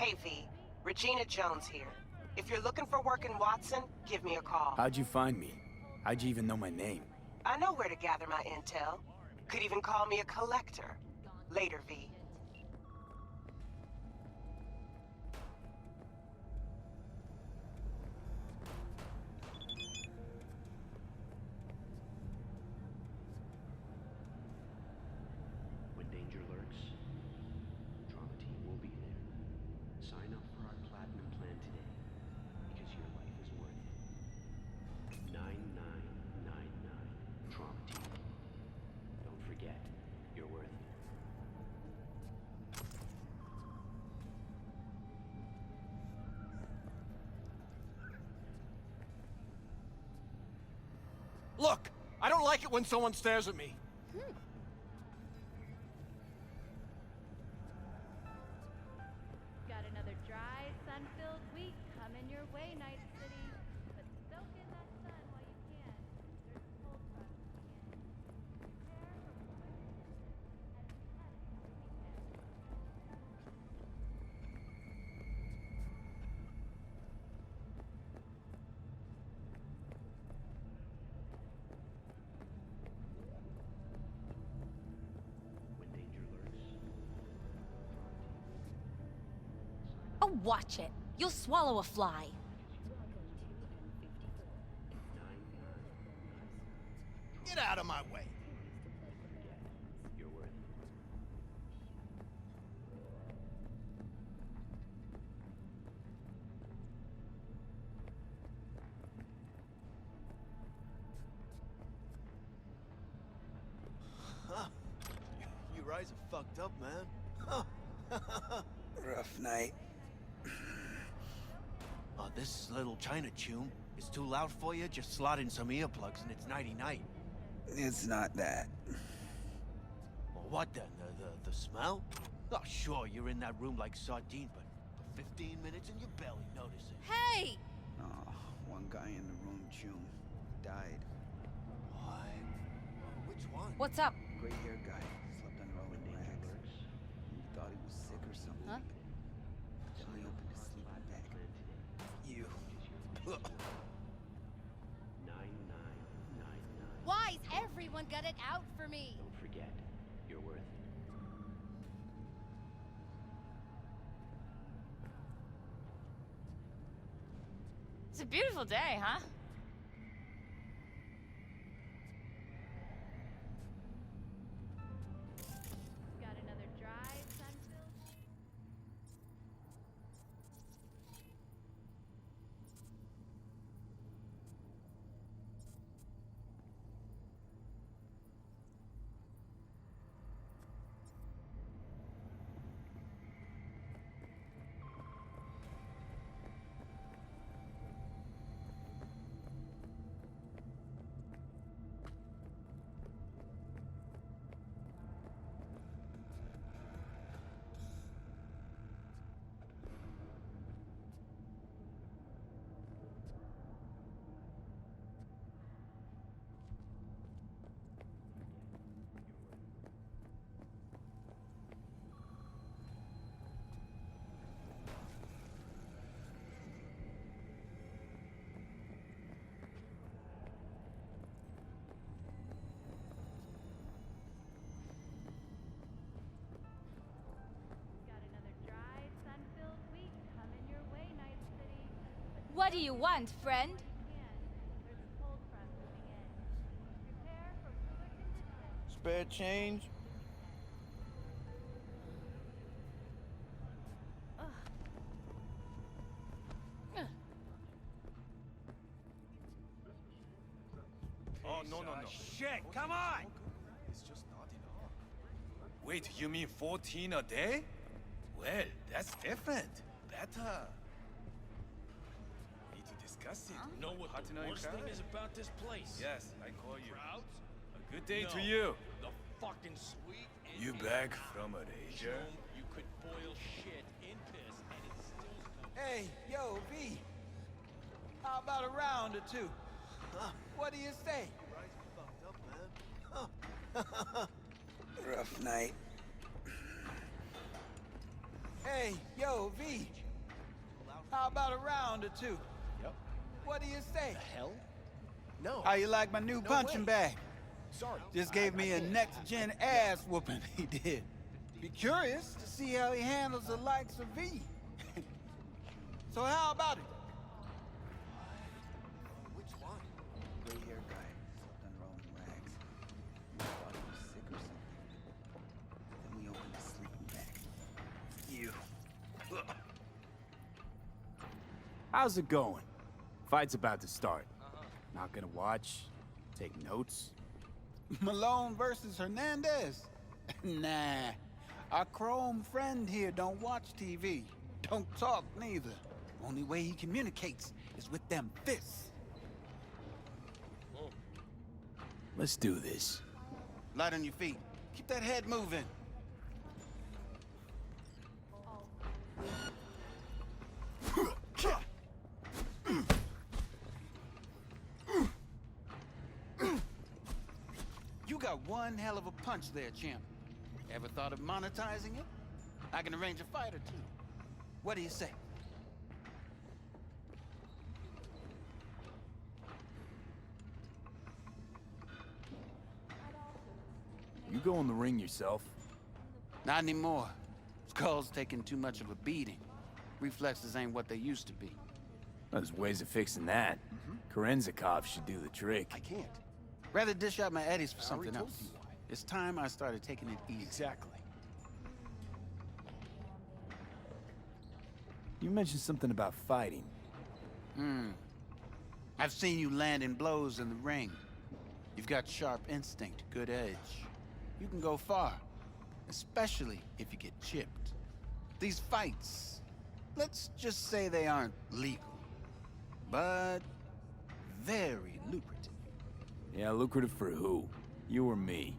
Hey V, Regina Jones here. If you're looking for work in Watson, give me a call. How'd you find me? How'd you even know my name? I know where to gather my intel. Could even call me a collector. Later, V. When danger lurks, Trauma Team will be there. Sign up for our Platinum plan today, because your life is worth it. 9999 Trauma Team. Don't forget, you're worth it. Look! I don't like it when someone stares at me. Got another dry, sun-filled week coming your way, Night City. But soak in that sun while you can. There's a cold front coming in. Prepare for quick and When danger lurks, Oh, watch it. You'll swallow a fly. Get out of my way. you're worth it. Huh. Your eyes are fucked up, man. Huh. Rough night. Oh, this little China tune is too loud for you? Just slot in some earplugs and it's nighty-night. It's not that. Well, what then? The smell? Oh, sure, you're in that room like sardines, but for 15 minutes and you barely notice it. Hey! Oh, one guy in the room, June, died. What? Which one? What's up? Gray-haired guy. Slept under all the rags. He thought he was sick or something. Huh? Then he opened his sleeping bag. You. 9999. Why's everyone got it out for me? Don't forget, you're worth it. It's a beautiful day, huh? got another dry, sun-filled. Got another dry, sun-filled week coming your way, Night City. But What do you want, friend? there's a cold front moving in. Prepare for cooler conditions. Spare change? Oh, no. Shit, come on! It's just not enough. Wait, you mean 14 a day? Well, that's different. Better. Need to discuss it. You know what the worst thing is about this place? Yes, I call you. Crowds? A good day No, to you. The fucking sweet. You back from a rager? You could boil shit in piss and it still comes. Hey, yo, V. How about a round or two? What do you say? Your eyes are fucked up, man. Huh. Rough night. Hey, Hey, yo, V. How about a round or two? Yep. What do you say? The hell? No. How you like my new punching way. bag? Sorry. Just gave me a next-gen ass whooping, he did. Be curious to see how he handles the likes of V. So how about it? Which one? Gray-haired guy slept under all them rags. We thought he was sick or something. Then we opened his sleeping bag. You. How's it going? Fight's about to start. Not gonna watch? Take notes? Malone versus Hernandez? Nah. Our chrome friend here don't watch TV. Don't talk neither. Only way he communicates is with them fists. Let's do this. Light on your feet. Keep that head moving. You got one hell of a punch there, champ. Ever thought of monetizing it? I can arrange a fight or two. What do you say? You go in the ring yourself. Not anymore. Skull's taking too much of a beating. Reflexes ain't what they used to be. There's ways of fixing that. Korenzikov should do the trick. I can't. Rather dish out my eddies for I already something told else. you why. It's time I started taking it easy. Exactly. You mentioned something about fighting. I've seen you landing blows in the ring. You've got sharp instinct, good edge. You can go far, especially if you get chipped. These fights, let's just say they aren't legal, but very lucrative. Yeah, lucrative for who? You or me?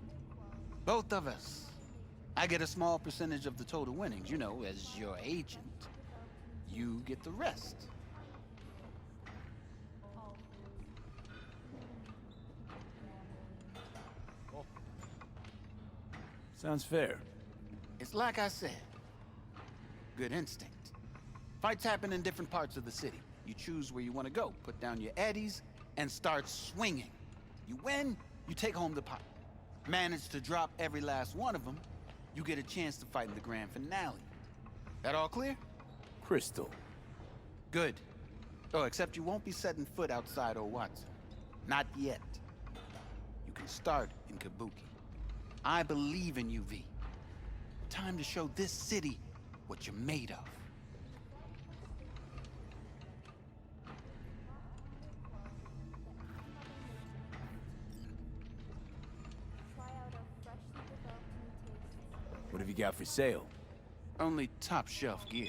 Both of us. I get a small percentage of the total winnings, you know, as your agent. You get the rest. Sounds fair. It's like I said. Good instinct. Fights happen in different parts of the city. You choose where you want to go, put down your eddies, and start swinging. You win, you take home the pot. Manage to drop every last one of them, you get a chance to fight in the grand finale. That all clear? Crystal. Good. Oh, except you won't be setting foot outside Owatsu. Not yet. You can start in Kabuki. I believe in you, V. Time to show this city what you're made of. What have you got for sale? Only top shelf gear.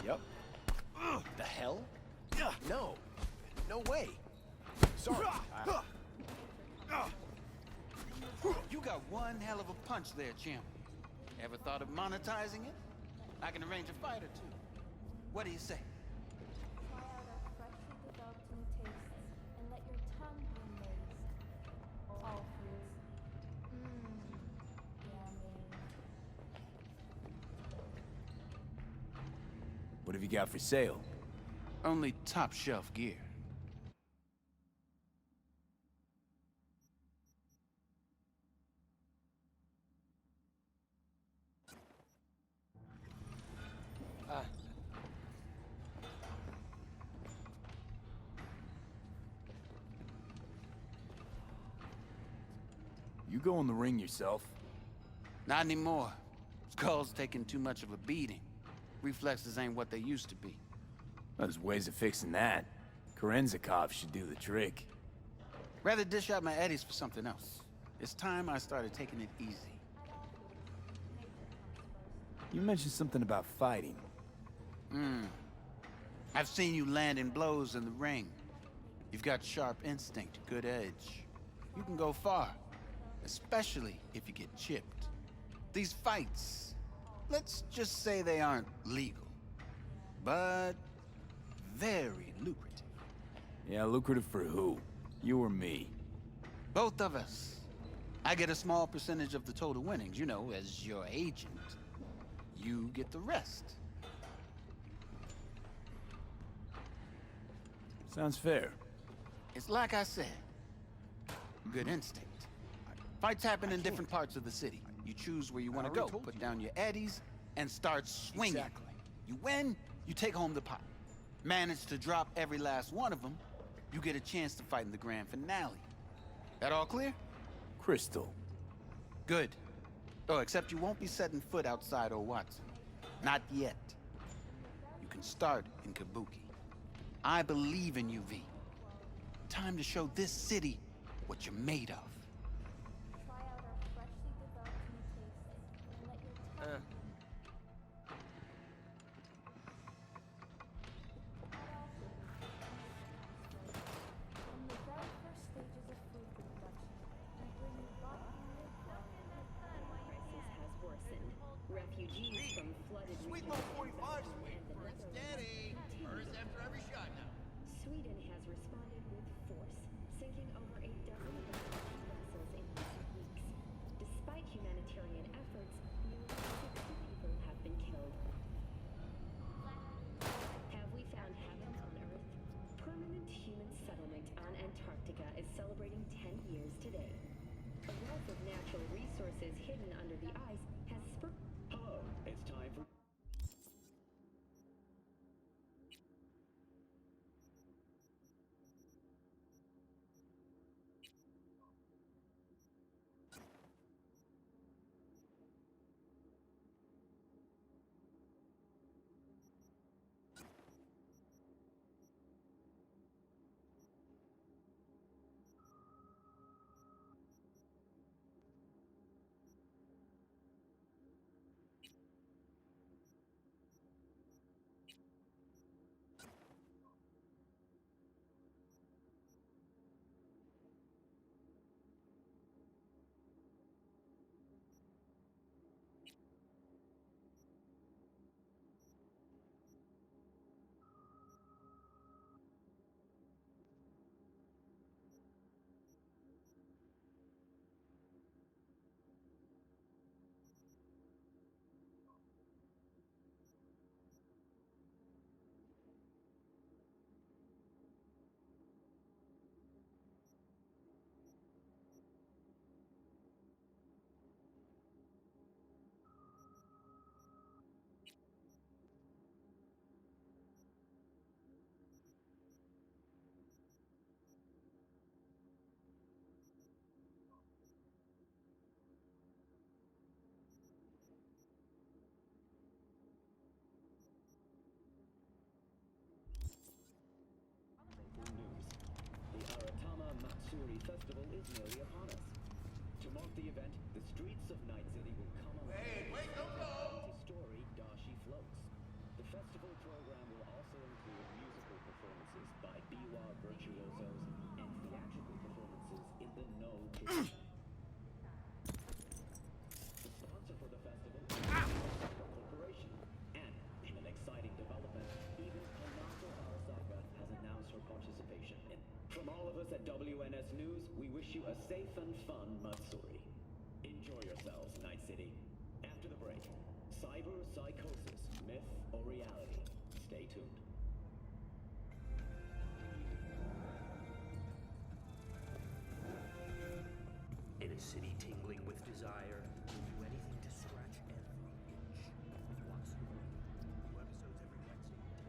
Yep. The hell? No. No way. Sorry. You got one hell of a punch there, champ. Ever thought of monetizing it? I can arrange a fight or two. What do you say? Try out our freshly developed new tastes and let your tongue be amazed. All foods. Yummy. What have you got for sale? Only top shelf gear. You go in the ring yourself? Not anymore. Skull's taking too much of a beating. Reflexes ain't what they used to be. There's ways of fixing that. Korenzikov should do the trick. Rather dish out my eddies for something else. It's time I started taking it easy. You mentioned something about fighting. I've seen you landing blows in the ring. You've got sharp instinct, good edge. You can go far, especially if you get chipped. These fights, let's just say they aren't legal, but very lucrative. Yeah, lucrative for who? You or me? Both of us. I get a small percentage of the total winnings, you know, as your agent. You get the rest. Sounds fair. It's like I said, good instinct. Fights happen in different parts of the city. You choose where you want to go, put down your eddies, and start swinging. Exactly. You win, you take home the pot. Manage to drop every last one of them, you get a chance to fight in the grand finale. That all clear? Crystal. Good. Oh, except you won't be setting foot outside old Watson. Not yet. You can start in Kabuki. I believe in you, V. Time to show this city what you're made of. Try out our freshly developed new tastes and let your tongue From the very first stages of food production, we bring you Crisis has worsened. Refugees from flooded Sweet regions little in 45 Belgium swing. and the Netherlands Steady. continue First to after every shot now. Sweden has responded with force, sinking over a dozen Belgian vessels in recent weeks. Despite humanitarian efforts, nearly 60 people have been killed. Have we found heaven on Earth? Permanent human settlement on Antarctica is celebrating 10 years today. A wealth of natural resources hidden under the ice has spurred. Hello, it's time for. Festival is nearly upon us. To mark the event, the streets of Night City will come alive. Wait, don't go! Story Dashi floats. The festival The sponsor for the festival is Cyberpunk Corporation. And in an exciting development, even Hanako Arasaka has announced her participation in. From all of us at WNS News, we wish you a safe and fun Matsuri. Enjoy yourselves, Night City. After the break, cyber psychosis, myth or reality? Stay tuned. In a city tingling with desire, we'll do anything to scratch every itch. Watch new episodes every Wednesday.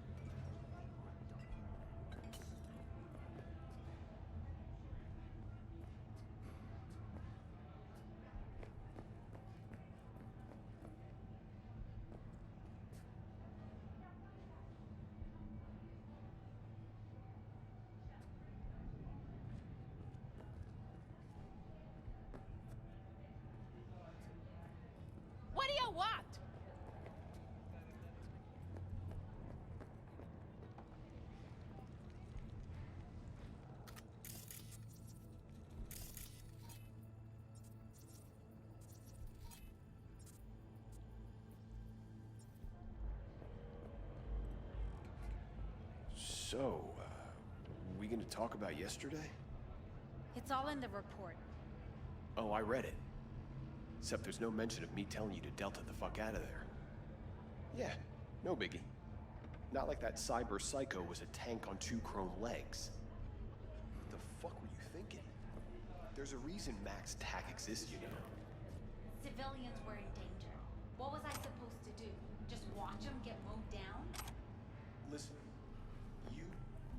What do you want? So, we gonna talk about yesterday? It's all in the report. Oh, I read it. Except there's no mention of me telling you to Delta the fuck out of there. Yeah, no biggie. Not like that cyber psycho was a tank on 2 chrome legs. What the fuck were you thinking? There's a reason Max TAC exists, you know. Civilians were in danger. What was I supposed to do? Just watch them get mowed down? Listen, you,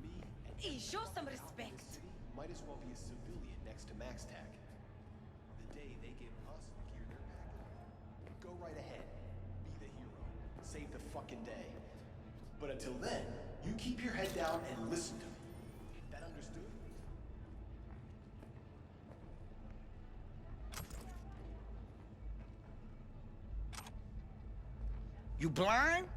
me, and Hey, show some everyone else in respect. this city might as well be a civilian next to Max TAC. The day they give us the gear they're packing, go right ahead. Be the hero. Save the fucking day. But until then, you keep your head down and listen to me. That understood? You blind?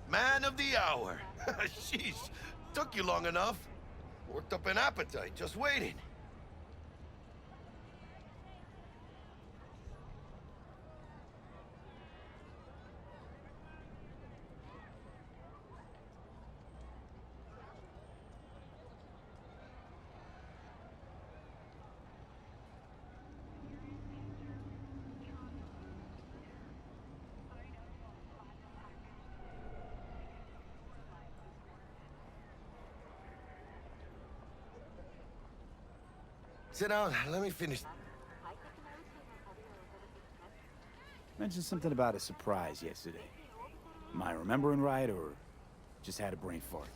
Man of the hour. Sheesh, took you long enough. Worked up an appetite, just waiting. Sit down, let me finish. Mentioned something about a surprise yesterday. Am I remembering right, or just had a brain fart?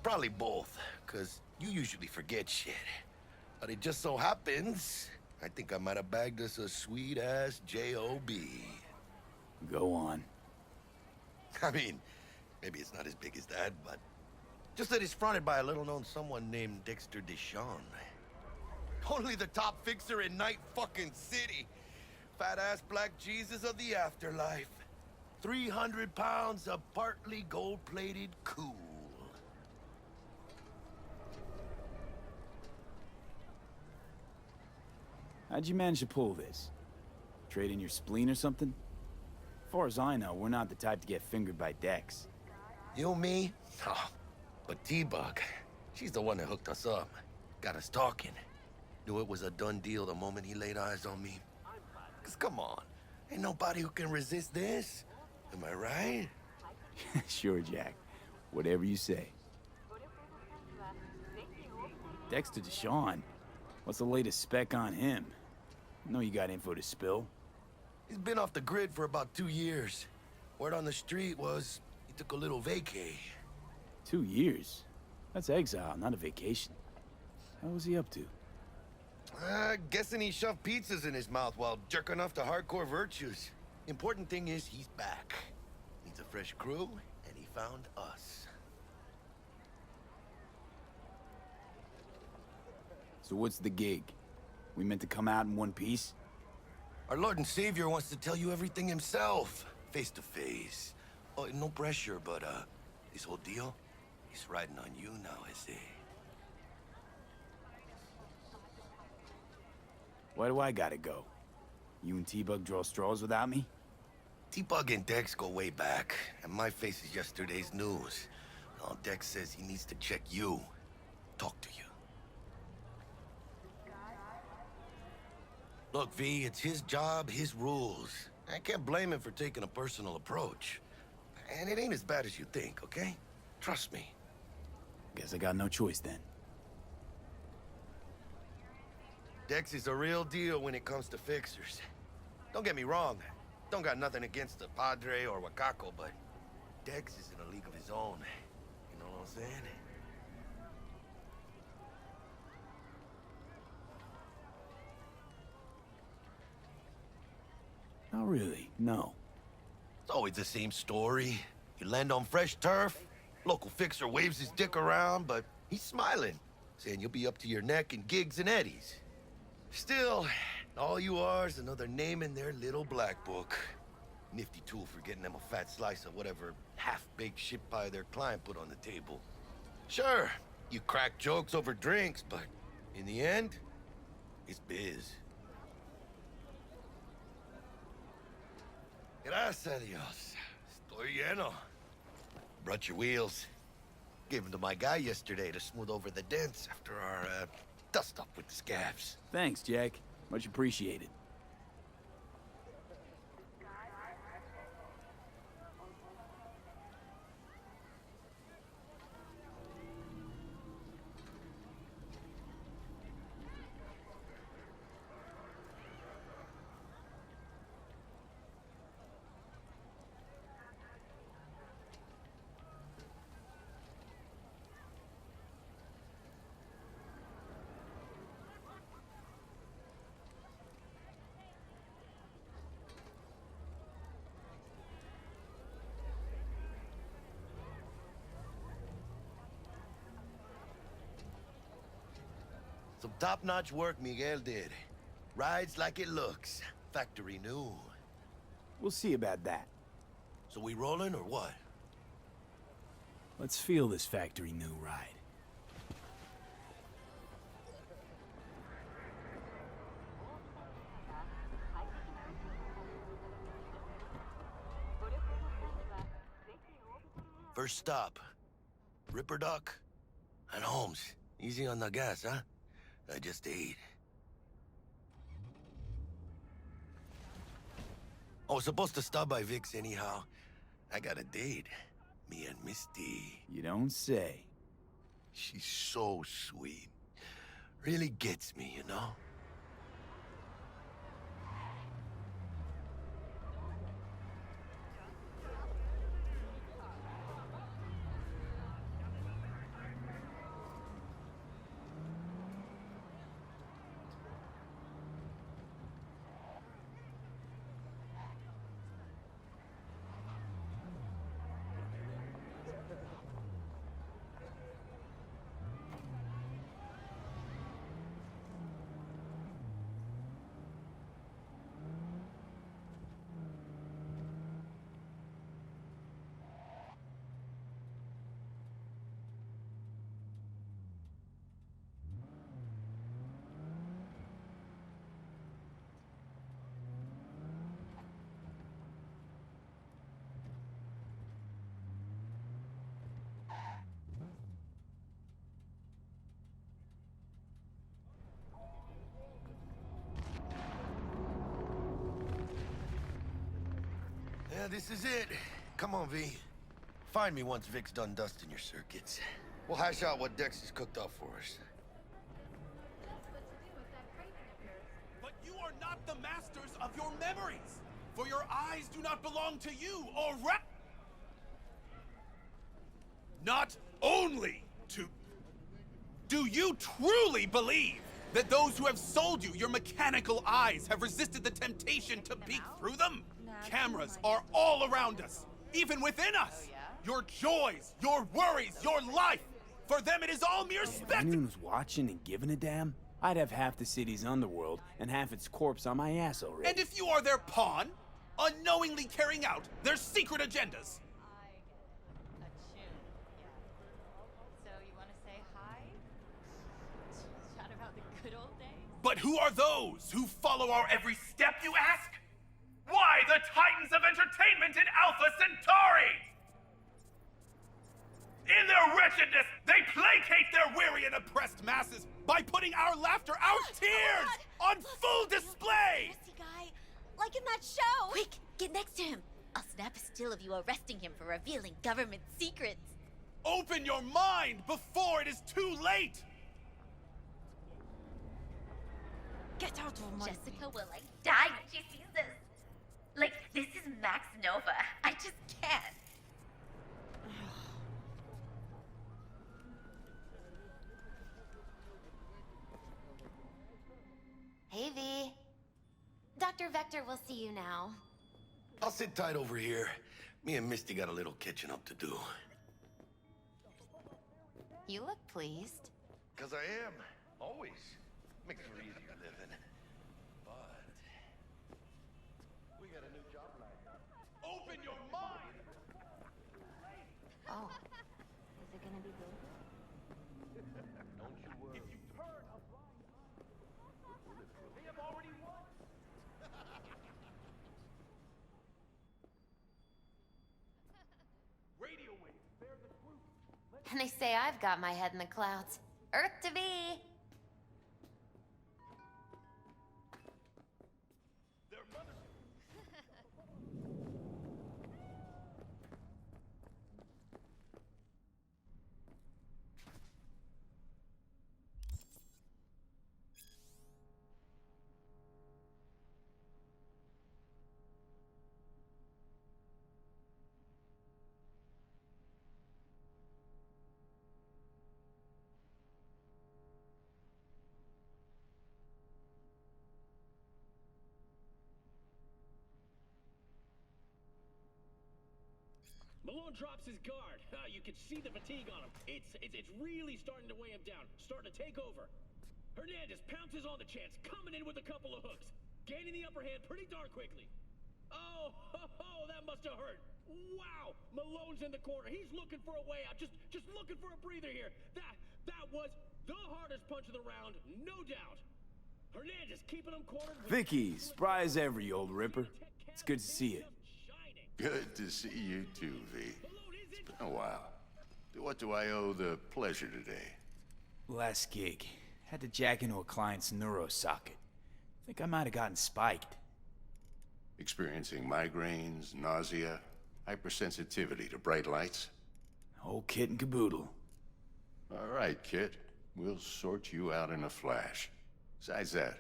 Probably both, because you usually forget shit. But it just so happens, I think I might have bagged us a sweet-ass J.O.B. Go on. I mean, maybe it's not as big as that, but just that it's fronted by a little-known someone named Dexter Deshawn. Only the top fixer in Night fucking City. Fat-ass black Jesus of the afterlife. 300 pounds of partly gold-plated cool. How'd you manage to pull this? Trade in your spleen or something? As far as I know, we're not the type to get fingered by Dex. You, me? Oh, but T-Bug, she's the one that hooked us up. Got us talking. Knew it was a done deal the moment he laid eyes on me. 'Cause come on, ain't nobody who can resist this. Am I right? Sure, Jack. Whatever you say. Dexter Deshawn? What's the latest spec on him? I know you got info to spill. He's been off the grid for about 2 years. Word on the street was he took a little vacay. 2 years? That's exile, not a vacation. How was he up to? Guessing he shoved pizzas in his mouth while jerking off to hardcore virtues. Important thing is he's back. Needs a fresh crew, and he found us. So what's the gig? We meant to come out in one piece? Our Lord and Savior wants to tell you everything himself, face to face. Oh, no pressure, but this whole deal, he's riding on you now, I say. Why do I gotta go? You and T-Bug draw straws without me? T-Bug and Dex go way back, and my face is yesterday's news. Now Dex says he needs to check you, talk to you. Look, V, it's his job, his rules. I can't blame him for taking a personal approach. And it ain't as bad as you think, okay? Trust me. Guess I got no choice then. Dex is a real deal when it comes to fixers. Don't get me wrong. Don't got nothing against the Padre or Wakako, but Dex is in a league of his own. You know what I'm saying? Not really, no. It's always the same story. You land on fresh turf, local fixer waves his dick around, but he's smiling, saying you'll be up to your neck in gigs and eddies. Still, all you are is another name in their little black book. Nifty tool for getting them a fat slice of whatever half-baked shit pie their client put on the table. Sure, you crack jokes over drinks, but in the end, it's biz. Gracias a Dios. Estoy lleno. Brought your wheels. Gave them to my guy yesterday to smooth over the dents after our, dust-up with the scabs. Thanks, Jack. Much appreciated. Some top-notch work Miguel did. Rides like it looks. Factory new. We'll see about that. So we rolling or what? Let's feel this factory new ride. First stop. Ripper Duck and Holmes. Easy on the gas, huh? I just ate. I was supposed to stop by Vic's anyhow. I got a date. Me and Misty. You don't say. She's so sweet. Really gets me, you know? Yeah, this is it. Come on, V. Find me once Vic's done dusting your circuits. We'll hash out what Dex has cooked up for us. But you are not the masters of your memories, for your eyes do not belong to you, or not only to... Do you truly believe That those who have sold you your mechanical eyes have resisted the temptation to peek through them? Cameras are all around us, even within us. Your joys, your worries, your life. For them, it is all mere If spectacle. anyone was watching and giving a damn, I'd have half the city's underworld and half its corpse on my ass already. And if you are their pawn, unknowingly carrying out their secret agendas. So you want to say hi? Chat about the good old days? But who are those who follow our every step, you ask? Why the Titans of Entertainment in Alpha Centauri? In their wretchedness, they placate their weary and oppressed masses by putting our laughter, our tears, on full display! Messy guy, like in that show! Quick, get next to him! I'll snap a still of you arresting him for revealing government secrets. Open your mind before it is too late! Get out of my Jessica will, like, die when she sees this. Like, this is Max Nova. I just can't. Hey, V. Dr. Vector will see you now. I'll sit tight over here. Me and Misty got a little catching up to do. You look pleased. 'Cause I am. Always. Makes for easier living. But... we got a new job lined up. Open your mind! Oh. Is it gonna be good? Don't you worry. If you turn a blind eye, they have already won! Radio waves, bear the truth. And they say I've got my head in the clouds. Earth to be. Their mother... Malone drops his guard. You can see the fatigue on him. It's really starting to weigh him down. Starting to take over. Hernandez pounces on the chance, coming in with a couple of hooks. Gaining the upper hand pretty darn quickly. Oh, that must have hurt. Wow, Malone's in the corner. He's looking for a way out. Just looking for a breather here. That was the hardest punch of the round, no doubt. Hernandez keeping him cornered. Vicky, spry as ever, you old ripper. It's good to see you. Good to see you too, V. It's been a while. What do I owe the pleasure today? Last gig. Had to jack into a client's neuro socket. Think I might have gotten spiked. Experiencing migraines, nausea, hypersensitivity to bright lights? Whole kit and caboodle. All right, kid. We'll sort you out in a flash. Besides that,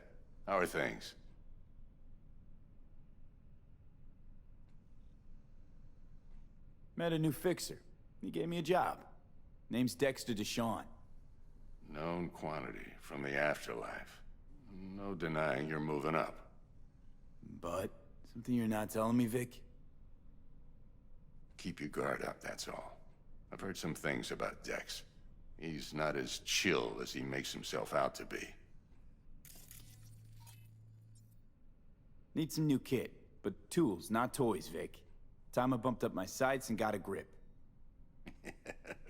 how are things? Met a new fixer. He gave me a job. Name's Dexter Deshawn. Known quantity from the afterlife. No denying you're moving up. But, something you're not telling me, Vic? Keep your guard up, that's all. I've heard some things about Dex. He's not as chill as he makes himself out to be. Need some new kit, but tools, not toys, Vic. Time I bumped up my sights and got a grip.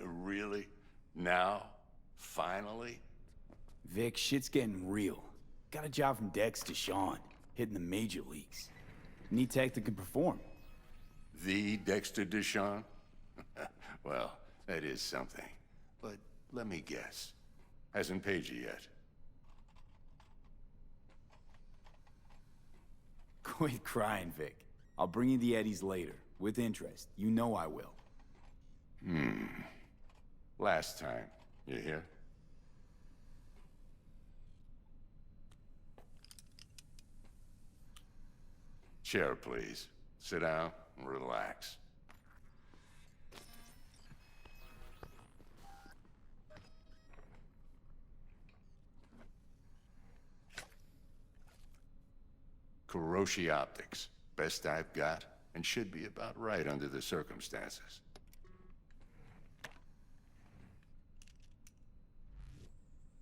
Really? Now? Finally? Vic, shit's getting real. Got a job from Dex Deshawn, hitting the major leagues. Need tech that can perform. The Dexter Deshawn? Well, that is something. But let me guess. Hasn't paid you yet. Quit crying, Vic. I'll bring you the eddies later, with interest. You know I will. Last time. You hear? Chair, please. Sit down and relax. Kuroshi Optics. Best I've got, and should be about right under the circumstances.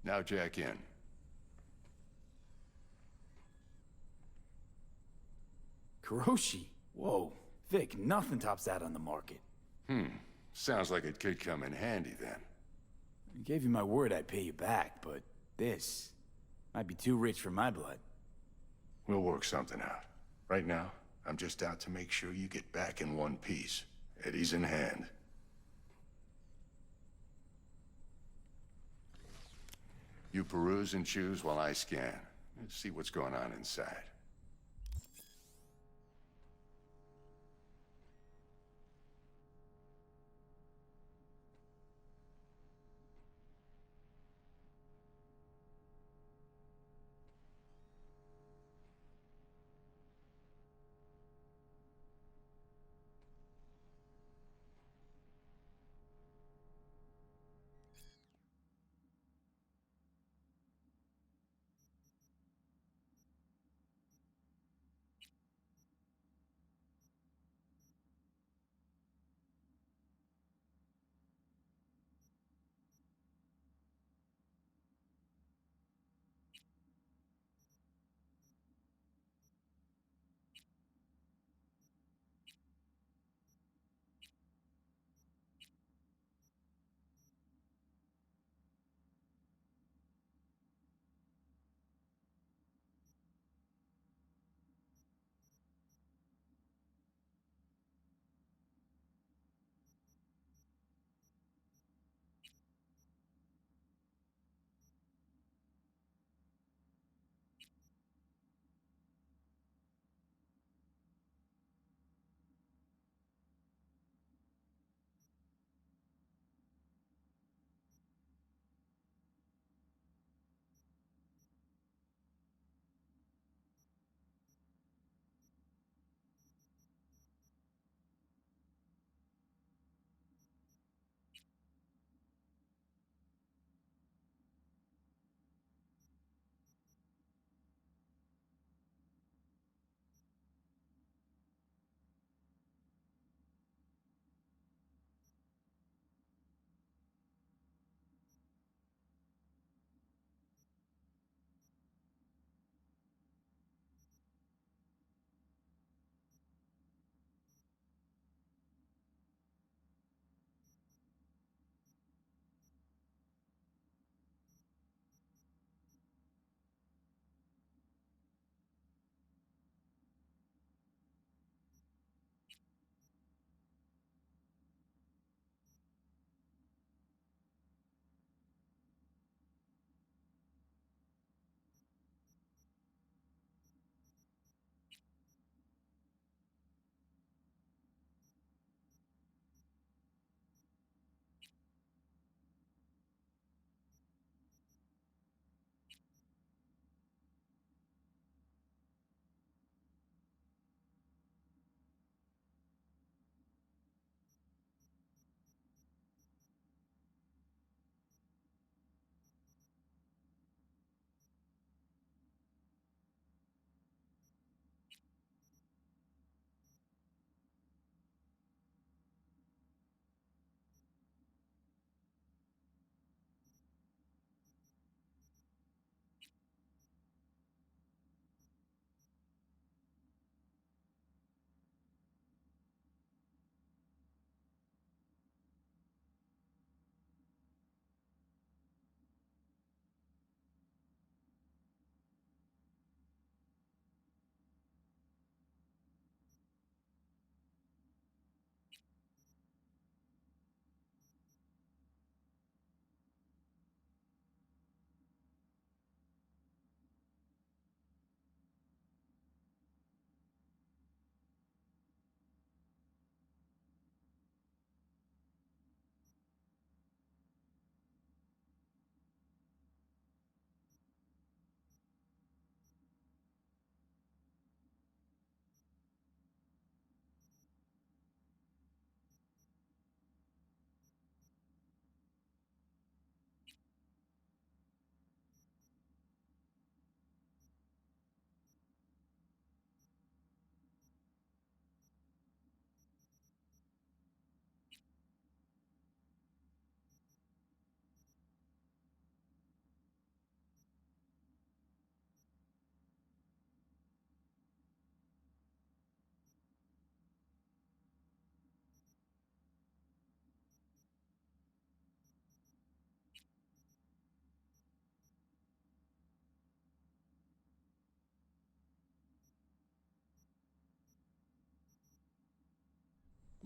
Now jack in. Kuroshi? Whoa. Vic, nothing tops that on the market. Sounds like it could come in handy then. I gave you my word I'd pay you back, but this might be too rich for my blood. We'll work something out. Right now, I'm just out to make sure you get back in one piece. Eddie's in hand. You peruse and choose while I scan. Let's see what's going on inside.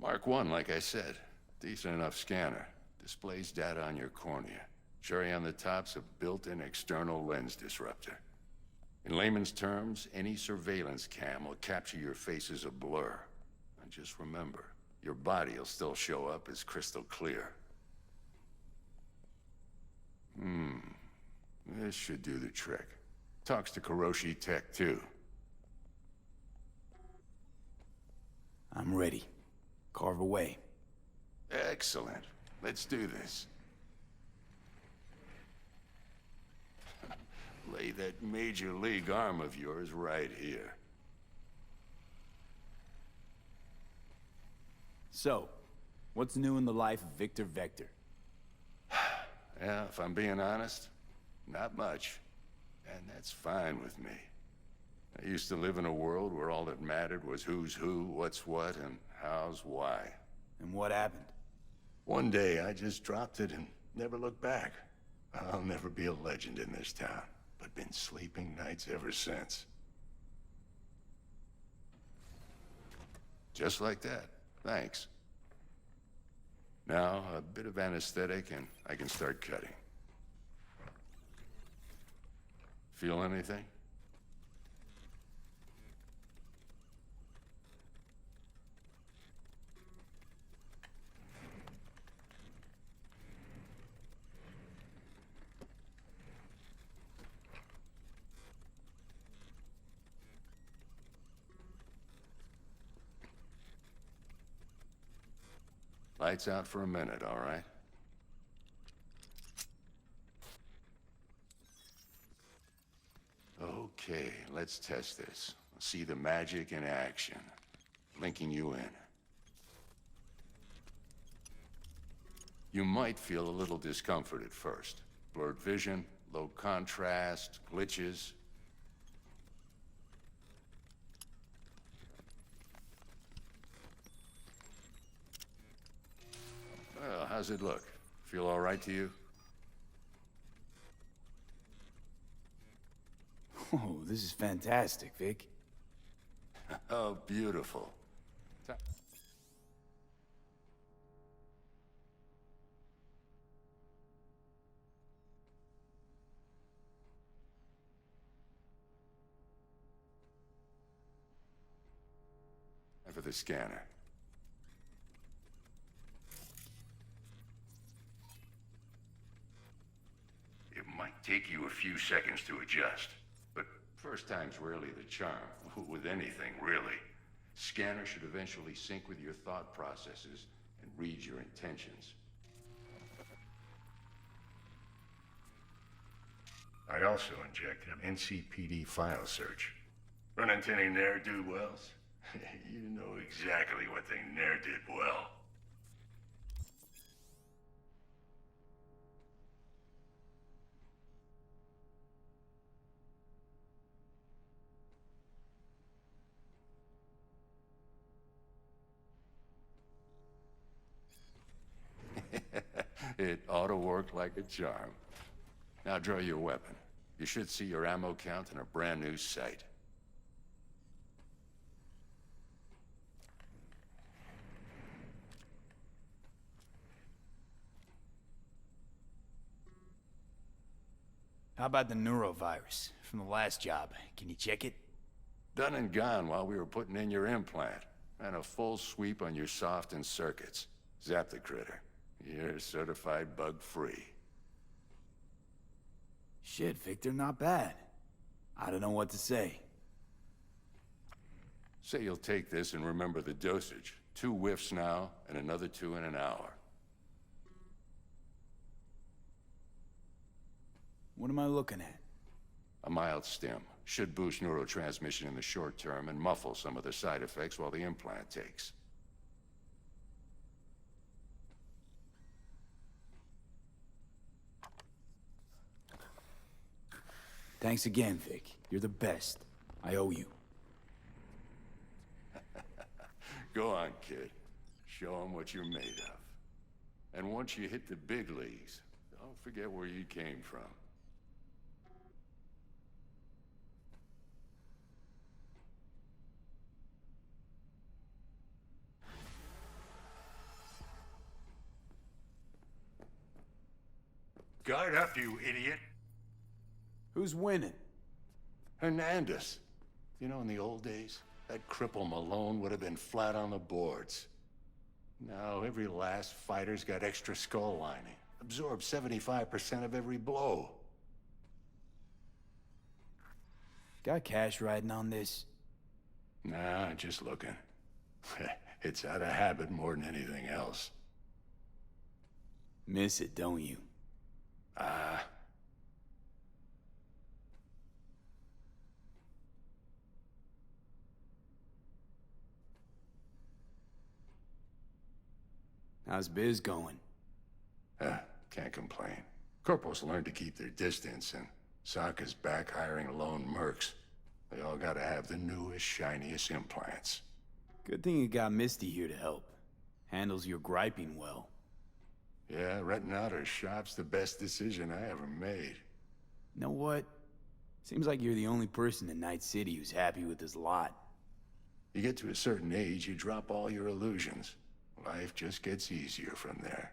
Mark 1, like I said. Decent enough scanner. Displays data on your cornea. Cherry on the top's a built-in external lens disruptor. In layman's terms, any surveillance cam will capture your face as a blur. And just remember, your body will still show up as crystal clear. This should do the trick. Talks to Kuroshi Tech, too. I'm ready. Carve away. Excellent. Let's do this. Lay that major league arm of yours right here. So, what's new in the life of Victor Vector? Yeah, if I'm being honest, not much. And that's fine with me. I used to live in a world where all that mattered was who's who, what's what, and how's why. And what happened? One day, I just dropped it and never looked back. I'll never be a legend in this town, but been sleeping nights ever since. Just like that. Thanks. Now, a bit of anesthetic and I can start cutting. Feel anything? Lights out for a minute, all right? Okay, let's test this. See the magic in action. Linking you in. You might feel a little discomfort at first. Blurred vision, low contrast, glitches. Well, how's it look? Feel all right to you? Oh, this is fantastic, Vic. Oh, beautiful. For the scanner. It might take you a few seconds to adjust, but first time's rarely the charm, with anything, really. Scanner should eventually sync with your thought processes and read your intentions. I also injected an NCPD file search. Run into any ne'er-do-wells? You know exactly what they ne'er did well. It ought to work like a charm. Now draw your weapon. You should see your ammo count in a brand new sight. How about the neurovirus from the last job? Can you check it? Done and gone while we were putting in your implant. And a full sweep on your soft and circuits. Zap the critter. You're certified bug-free. Shit, Victor, not bad. I don't know what to say. Say you'll take this and remember the dosage. 2 whiffs now, and another 2 in an hour. What am I looking at? A mild stim. Should boost neurotransmission in the short term and muffle some of the side effects while the implant takes. Thanks again, Vic. You're the best. I owe you. Go on, kid. Show them what you're made of. And once you hit the big leagues, don't forget where you came from. Guard up, you idiot. Who's winning? Hernandez. You know, in the old days, that cripple Malone would have been flat on the boards. Now, every last fighter's got extra skull lining. Absorbs 75% of every blow. Got cash riding on this? Nah, just looking. It's out of habit more than anything else. Miss it, don't you? How's biz going? Can't complain. Corporals learn to keep their distance, and Sokka's back hiring lone mercs. They all gotta have the newest, shiniest implants. Good thing you got Misty here to help. Handles your griping well. Yeah, renting out her shop's the best decision I ever made. Know what? Seems like you're the only person in Night City who's happy with this lot. You get to a certain age, you drop all your illusions. Life just gets easier from there.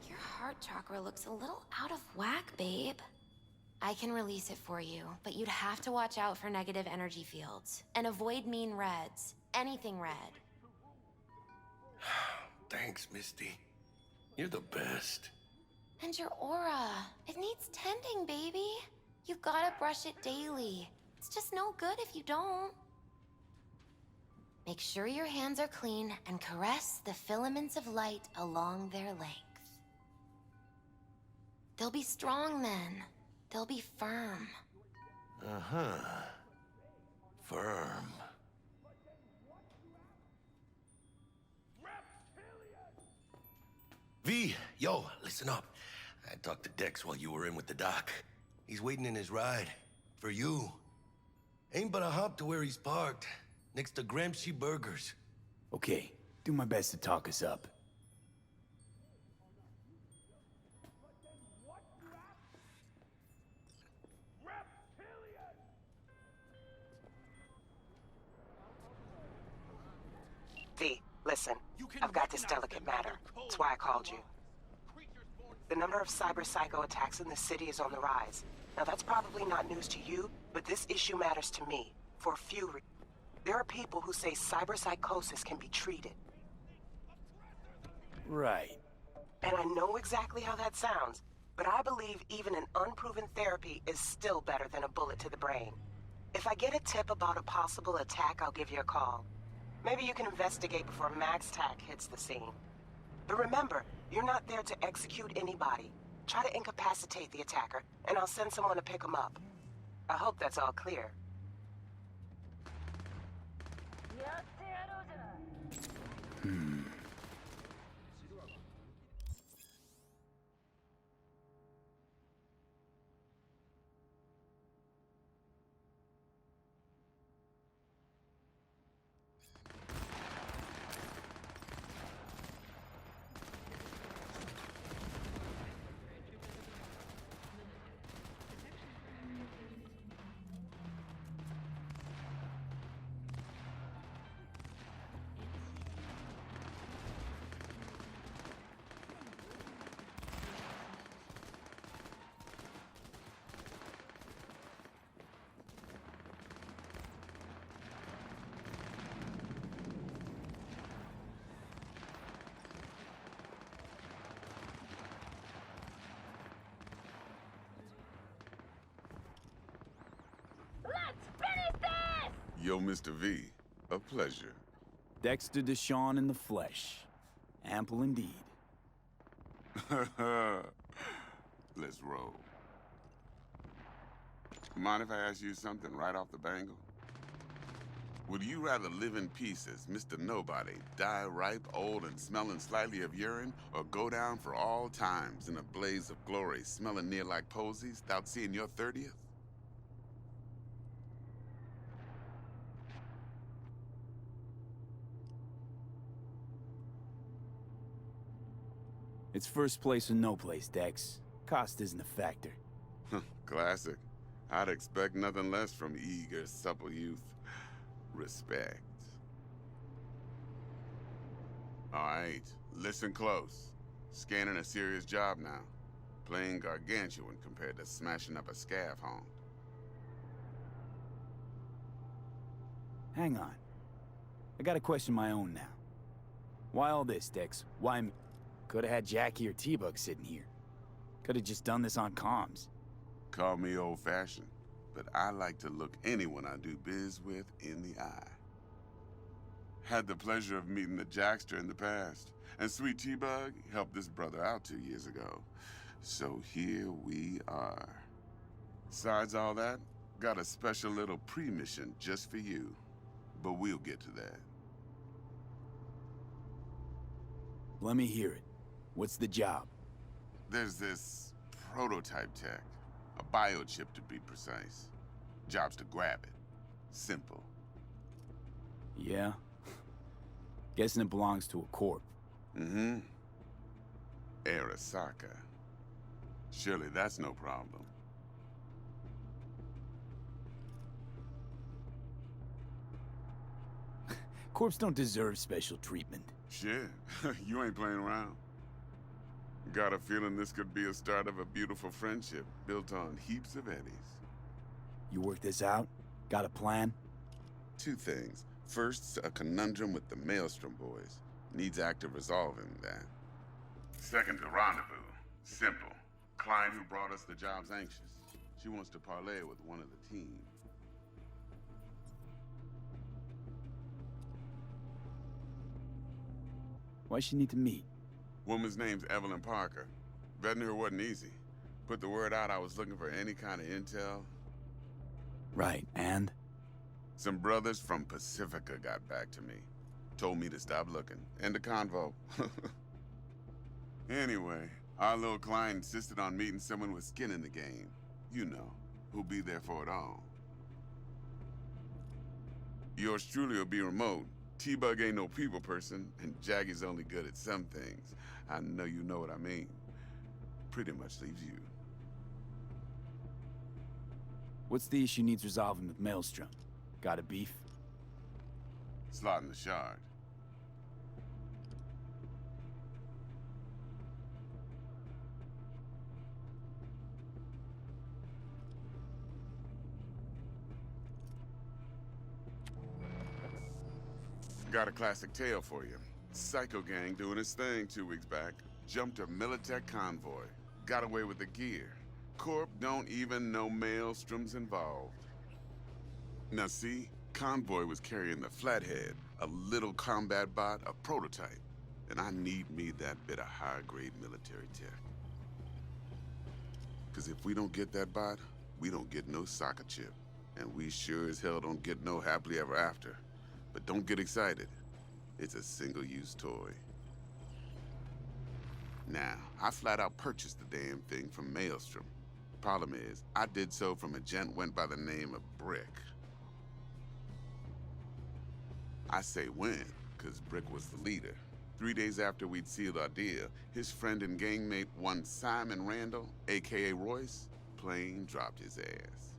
Your heart chakra looks a little out of whack, babe. I can release it for you, but you'd have to watch out for negative energy fields. And avoid mean reds. Anything red. Thanks, Misty. You're the best. And your aura. It needs tending, baby. You've gotta brush it daily. It's just no good if you don't. Make sure your hands are clean and caress the filaments of light along their length. They'll be strong then. They'll be firm. Uh-huh. Firm. V, yo, listen up. I talked to Dex while you were in with the doc. He's waiting in his ride. For you. Ain't but a hop to where he's parked. Next to Gramsci Burgers. Okay, do my best to talk us up. V, listen. I've got this delicate matter. That's why I called you. The number of cyber-psycho attacks in the city is on the rise. Now that's probably not news to you, but this issue matters to me. For a few reasons. There are people who say cyberpsychosis can be treated. Right. And I know exactly how that sounds, but I believe even an unproven therapy is still better than a bullet to the brain. If I get a tip about a possible attack, I'll give you a call. Maybe you can investigate before Max Tack hits the scene. But remember, you're not there to execute anybody. Try to incapacitate the attacker, and I'll send someone to pick him up. I hope that's all clear. Yo, Mr. V. A pleasure. Dexter Deshawn in the flesh. Ample indeed. Let's roll. Mind if I ask you something right off the bangle? Would you rather live in peace as Mr. Nobody, die ripe, old, and smelling slightly of urine, or go down for all times in a blaze of glory, smelling near like posies, without seeing your 30th? It's first place or no place, Dex. Cost isn't a factor. Classic. I'd expect nothing less from eager, supple youth. Respect. All right, listen close. Scanning a serious job now. Playing gargantuan compared to smashing up a scav haunt. Hang on. I got a question my own now. Why all this, Dex? Why me? Could've had Jackie or T-Bug sitting here. Could've just done this on comms. Call me old-fashioned, but I like to look anyone I do biz with in the eye. Had the pleasure of meeting the Jackster in the past, and Sweet T-Bug helped this brother out 2 years ago. So here we are. Besides all that, got a special little pre-mission just for you. But we'll get to that. Let me hear it. What's the job? There's this prototype tech. A biochip to be precise. Job's to grab it. Simple. Yeah? Guessing it belongs to a corp. Mm-hmm. Arasaka. Surely that's no problem. Corps don't deserve special treatment. Shit, you ain't playing around. Got a feeling this could be a start of a beautiful friendship built on heaps of eddies. You work this out? Got a plan? Two things. First, a conundrum with the Maelstrom boys. Needs active resolving that. Second, a rendezvous. Simple. Client who brought us the job's anxious. She wants to parlay with one of the team. Why she need to meet? Woman's name's Evelyn Parker. Vetting her wasn't easy. Put the word out I was looking for any kind of intel. Right, and? Some brothers from Pacifica got back to me. Told me to stop looking. End the convo. Anyway, our little client insisted on meeting someone with skin in the game. You know, who'll be there for it all. Yours truly will be remote. T-Bug ain't no people person, and Jaggy's only good at some things. I know you know what I mean. Pretty much leaves you. What's the issue needs resolving with Maelstrom? Got a beef? Slotting the shard. Got a classic tale for you. Psycho gang doing his thing 2 weeks back. Jumped a Militech convoy. Got away with the gear. Corp don't even know Maelstrom's involved. Now see, convoy was carrying the Flathead, a little combat bot, a prototype. And I need me that bit of high-grade military tech. Cause if we don't get that bot, we don't get no soccer chip. And we sure as hell don't get no happily ever after. But don't get excited. It's a single-use toy. Now, I flat out purchased the damn thing from Maelstrom. Problem is, I did so from a gent went by the name of Brick. I say when, cause Brick was the leader. 3 days after we'd sealed our deal, his friend and gangmate, one Simon Randall, aka Royce, plain dropped his ass.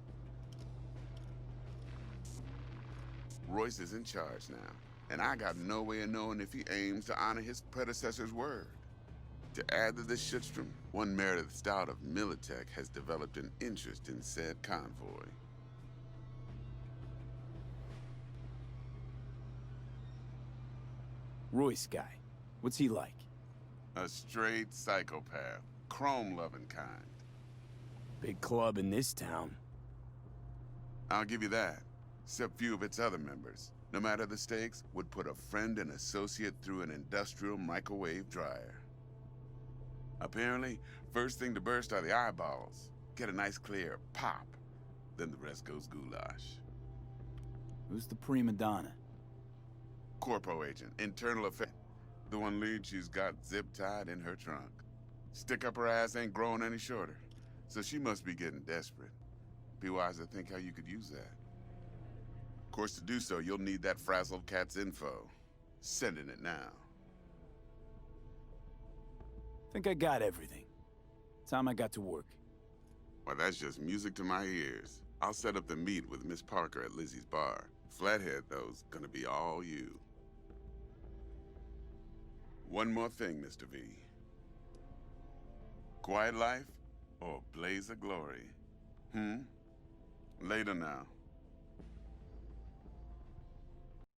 Royce is in charge now, and I got no way of knowing if he aims to honor his predecessor's word. To add to this shitstrom, one Meredith Stout of Militech has developed an interest in said convoy. Royce guy. What's he like? A straight psychopath. Chrome-loving kind. Big club in this town. I'll give you that. except few of its other members, no matter the stakes, would put a friend and associate through an industrial microwave dryer. Apparently, first thing to burst are the eyeballs. Get a nice clear pop, then the rest goes goulash. Who's the prima donna? Corpo agent, internal affairs. The one lead she's got zip-tied in her trunk. Stick up her ass ain't growing any shorter, so she must be getting desperate. Be wise to think how you could use that. Of course, to do so, you'll need that frazzled cat's info. Sending it now. Think I got everything. Time I got to work. Well, that's just music to my ears. I'll set up the meet with Miss Parker at Lizzie's bar. Flathead, though's gonna be all you. One more thing, Mr. V. Quiet life or blaze of glory? Later now.